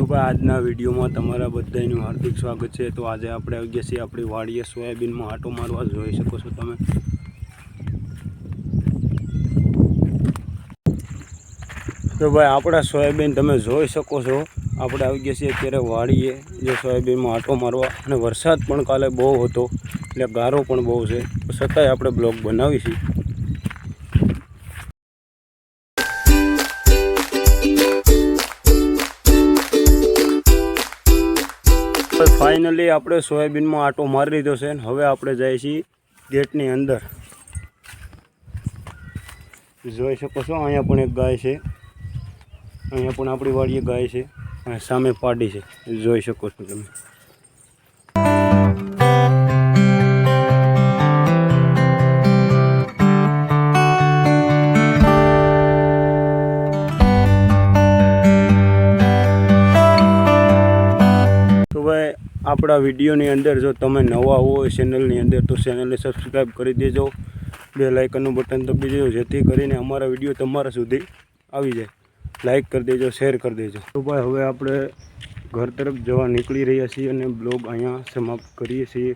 તો ભાઈ આજના વિડીયોમાં તમારા બધાનું હાર્દિક સ્વાગત છે। તો આજે આપણે આવી ગયા છીએ આપણી વાડીએ સોયાબીનમાં આંટો મારવા। જોઈ શકો છો તમે। તો ભાઈ આપણા સોયાબીન તમે જોઈ શકો છો। આપણે આવી ગયા છીએ અત્યારે વાડીએ જે સોયાબીનમાં આંટો મારવા, અને વરસાદ પણ કાલે બહુ હતો એટલે ગારો પણ બહુ છે, છતાંય આપણે બ્લોગ બનાવી છીએ। फाइनली આપણે સોયાબીનમાં આંટો મારી લીધો છે। હવે આપણે જઈએ છીએ ગેટની અંદર। જોઈ શકો છો અહીંયા પણ એક ગાય છે, અહીંયા પણ આપણી વાડીએ ગાય છે, અને સામે પાડી છે, જોઈ શકો છો તમે। તો ભાઈ આપણા વિડીયોની અંદર જો તમે નવા હોય ચેનલની અંદર તો ચેનલને સબસ્ક્રાઈબ કરી દેજો, બેલ આઇકનનું બટન દબી દેજો, જેથી કરીને અમારા વિડીયો તમારા સુધી આવી જાય। લાઈક કરી દેજો, શેર કરી દેજો। તો ભાઈ હવે આપણે ઘર તરફ જવા નીકળી રહ્યા છીએ અને બ્લોગ અહીંયા સમાપ્ત કરીએ છીએ।